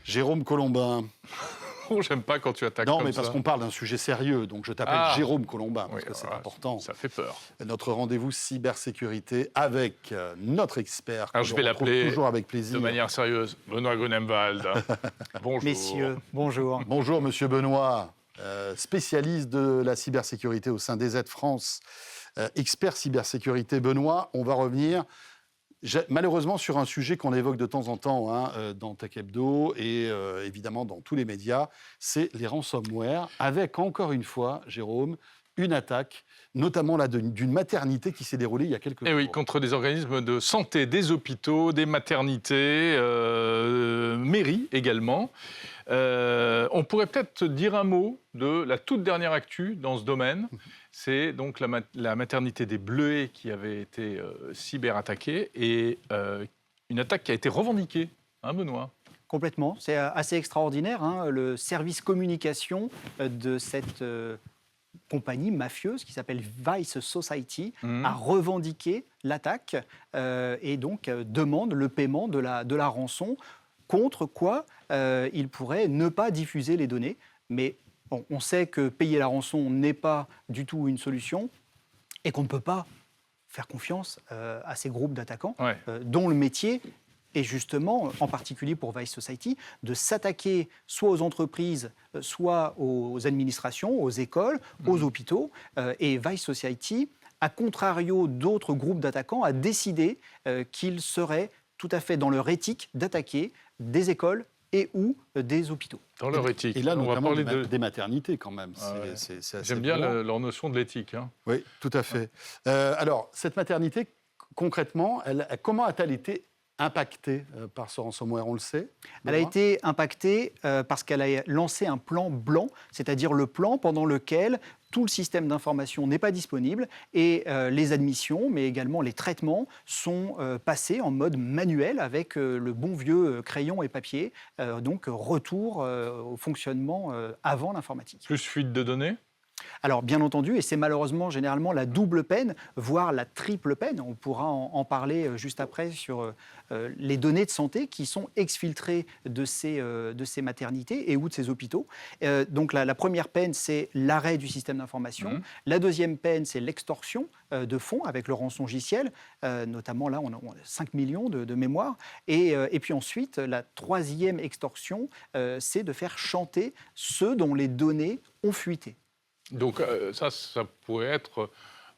Jérôme Colombin. Oh, j'aime pas quand tu attaques Non, comme mais parce ça. qu'on parle d'un sujet sérieux, donc je t'appelle Jérôme Colombin, parce Oui, que c'est voilà, important. Ça fait peur. Notre rendez-vous cybersécurité avec notre expert, Alors, que je l'on vais retrouve l'appeler toujours avec de plaisir. manière sérieuse, Benoît Grunemwald. Bonjour. Messieurs, bonjour. Bonjour, monsieur Benoît, spécialiste de la cybersécurité au sein des France, expert cybersécurité. Benoît, on va revenir malheureusement sur un sujet qu'on évoque de temps en temps dans Tech Hebdo et évidemment dans tous les médias, c'est les ransomware, avec encore une fois, Jérôme, une attaque, notamment là, d'une maternité qui s'est déroulée il y a quelques jours. Et oui, contre des organismes de santé, des hôpitaux, des maternités, mairies également. On pourrait peut-être dire un mot de la toute dernière actu dans ce domaine. C'est donc la maternité des Bleuets qui avait été cyberattaquée et une attaque qui a été revendiquée, hein, Benoît? Complètement. C'est assez extraordinaire. Le service communication de cette compagnie mafieuse qui s'appelle Vice Society a revendiqué l'attaque et donc demande le paiement de la rançon, contre quoi il pourrait ne pas diffuser les données. Mais bon, on sait que payer la rançon n'est pas du tout une solution et qu'on ne peut pas faire confiance à ces groupes d'attaquants dont le métier est justement, en particulier pour Vice Society, de s'attaquer soit aux entreprises, soit aux administrations, aux écoles, aux hôpitaux. Et Vice Society, à contrario d'autres groupes d'attaquants, a décidé qu'il serait tout à fait dans leur éthique d'attaquer des écoles et ou des hôpitaux. Dans leur éthique. Et là, on va notamment parler des maternités, quand même. C'est assez J'aime bien violent. leur notion de l'éthique. Hein. Oui, tout à fait. Alors, cette maternité, concrètement, comment a-t-elle été impactée par ce ransomware, on le sait? Elle a été impactée parce qu'elle a lancé un plan blanc, c'est-à-dire le plan pendant lequel tout le système d'information n'est pas disponible et les admissions, mais également les traitements, sont passés en mode manuel avec le bon vieux crayon et papier. Donc, retour au fonctionnement avant l'informatique. Plus fuite de données? Alors, bien entendu, et c'est malheureusement généralement la double peine, voire la triple peine, on pourra en parler juste après sur les données de santé qui sont exfiltrées de ces maternités et ou de ces hôpitaux. Donc la première peine, c'est l'arrêt du système d'information. La deuxième peine, c'est l'extorsion de fonds avec le rançongiciel. Notamment là, on a 5 millions de mémoire. Et puis ensuite, la troisième extorsion, c'est de faire chanter ceux dont les données ont fuité. Donc ça pourrait être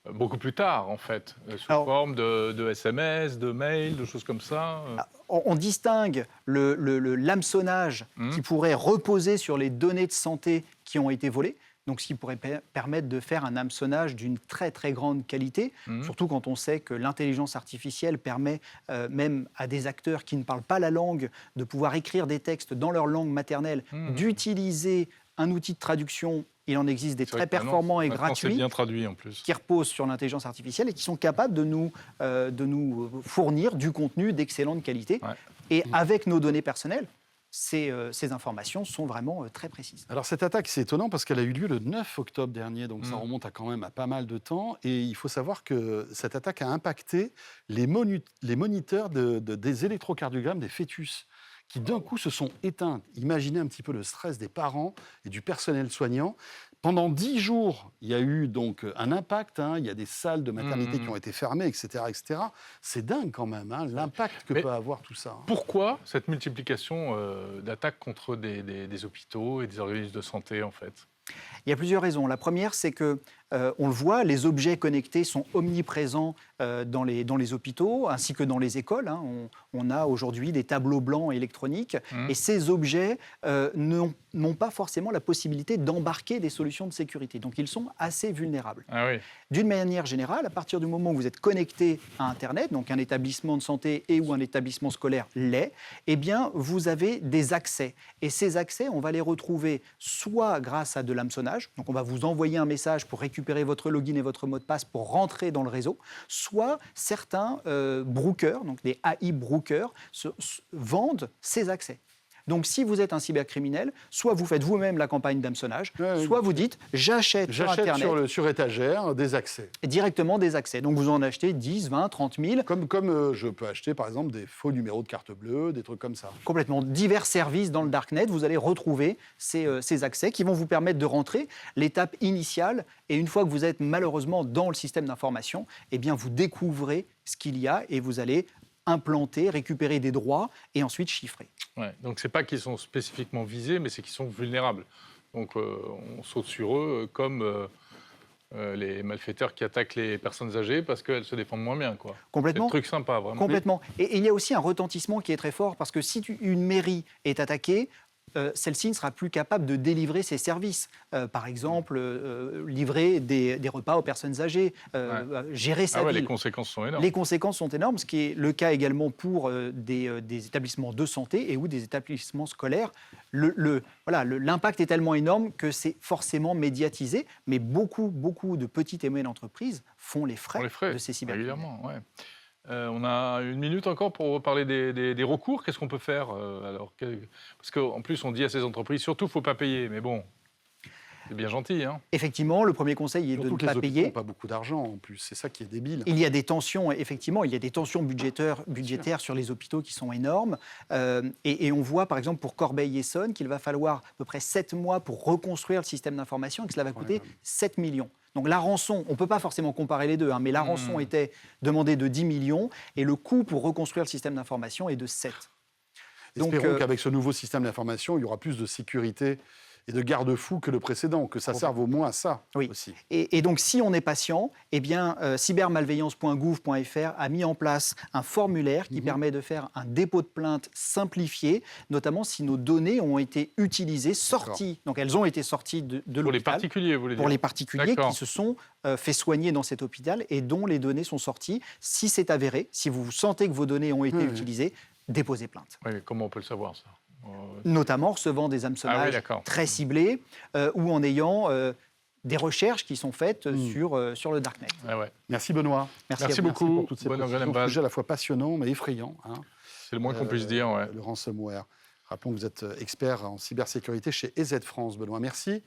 beaucoup plus tard, en fait, sous forme de SMS, de mails, de choses comme ça. On distingue l'hameçonnage qui pourrait reposer sur les données de santé qui ont été volées, donc ce qui pourrait permettre de faire un hameçonnage d'une très très grande qualité, surtout quand on sait que l'intelligence artificielle permet même à des acteurs qui ne parlent pas la langue de pouvoir écrire des textes dans leur langue maternelle, d'utiliser un outil de traduction. Il en existe des très performants et gratuits, c'est bien traduit en plus, qui reposent sur l'intelligence artificielle et qui sont capables de nous fournir du contenu d'excellente qualité. Ouais. Et avec nos données personnelles, ces informations sont vraiment très précises. Alors cette attaque, c'est étonnant parce qu'elle a eu lieu le 9 octobre dernier, donc ça remonte quand même à pas mal de temps. Et il faut savoir que cette attaque a impacté les moniteurs des électrocardiogrammes des fœtus, qui d'un coup se sont éteints. Imaginez un petit peu le stress des parents et du personnel soignant. Pendant 10 jours, il y a eu donc un impact. Il y a des salles de maternité qui ont été fermées, etc. etc. C'est dingue quand même, l'impact que peut avoir tout ça. Pourquoi cette multiplication d'attaques contre des hôpitaux et des organismes de santé, en fait? Il y a plusieurs raisons. La première, c'est que, on le voit, les objets connectés sont omniprésents dans les hôpitaux ainsi que dans les écoles. On a aujourd'hui des tableaux blancs électroniques et ces objets n'ont pas forcément la possibilité d'embarquer des solutions de sécurité. Donc, ils sont assez vulnérables. Ah oui. D'une manière générale, à partir du moment où vous êtes connecté à Internet, donc un établissement de santé et ou un établissement scolaire l'est, eh bien, vous avez des accès. Et ces accès, on va les retrouver soit grâce à de l'hameçonnage, donc on va vous envoyer un message pour récupérer votre login et votre mot de passe pour rentrer dans le réseau, soit certains brokers, donc des AI brokers, vendent ces accès. Donc, si vous êtes un cybercriminel, soit vous faites vous-même la campagne d'hameçonnage, Ouais, soit vous dites « j'achète sur J'achète Internet sur étagère des accès. directement des accès ». Donc, vous en achetez 10, 20, 30 000, Comme je peux acheter, par exemple, des faux numéros de carte bleue, des trucs comme ça. complètement divers services dans le Darknet. Vous allez retrouver ces accès qui vont vous permettre de rentrer. L'étape initiale, et une fois que vous êtes malheureusement dans le système d'information, eh bien, vous découvrez ce qu'il y a et vous allez implanter, récupérer des droits et ensuite chiffrer. Ouais, donc c'est pas qu'ils sont spécifiquement visés, mais c'est qu'ils sont vulnérables. Donc on saute sur eux comme les malfaiteurs qui attaquent les personnes âgées parce qu'elles se défendent moins bien, quoi. C'est Complètement. un truc sympa, vraiment. Complètement. Et il y a aussi un retentissement qui est très fort parce que si une mairie est attaquée, celle-ci ne sera plus capable de délivrer ses services. Par exemple, livrer des repas aux personnes âgées, gérer sa Ah ouais, ville. les conséquences sont énormes. Les conséquences sont énormes, ce qui est le cas également pour des établissements de santé et ou des établissements scolaires. L'impact est tellement énorme que c'est forcément médiatisé, mais beaucoup de petites et moyennes entreprises font les frais, de ces cybercriminels. Régulièrement, ouais. On a 1 minute encore pour parler des recours. Qu'est-ce qu'on peut faire parce qu'en plus, on dit à ces entreprises, surtout, il ne faut pas payer. Mais bon, c'est bien gentil, hein. Effectivement, le premier conseil est de Surtout ne que les pas hôpitaux payer. n'ont pas beaucoup d'argent, en plus. C'est ça qui est débile. Il y a des tensions, effectivement, il y a des tensions budgétaires sur les hôpitaux qui sont énormes. Et on voit, par exemple, pour Corbeil-Essonnes, qu'il va falloir à peu près 7 mois pour reconstruire le système d'information et que cela va coûter 7 millions. Donc la rançon, on ne peut pas forcément comparer les deux, hein, mais la rançon était demandée de 10 millions et le coût pour reconstruire le système d'information est de 7. Espérons qu'avec ce nouveau système d'information, il y aura plus de sécurité et de garde-fous que le précédent, que ça serve au moins à ça aussi. Et donc, si on est patient, eh bien, cybermalveillance.gouv.fr a mis en place un formulaire qui permet de faire un dépôt de plainte simplifié, notamment si nos données ont été utilisées, sorties. Donc, elles ont été sorties de l'hôpital. Pour les particuliers, vous voulez dire? Pour les particuliers D'accord. qui se sont fait soigner dans cet hôpital et dont les données sont sorties. Si c'est avéré, si vous sentez que vos données ont été utilisées, déposez plainte. Oui, mais comment on peut le savoir, ça? Notamment en recevant des hameçonnages très ciblés ou en ayant des recherches qui sont faites sur le Darknet. Ah ouais. Merci Benoît. Merci beaucoup. Pour toutes ces Benoît précisions. Grelenbach. Sujet à la fois passionnant mais effrayant. Hein. C'est le moins qu'on puisse dire, ouais. Le ransomware. Rappelons que vous êtes expert en cybersécurité chez EZ France, Benoît. Merci.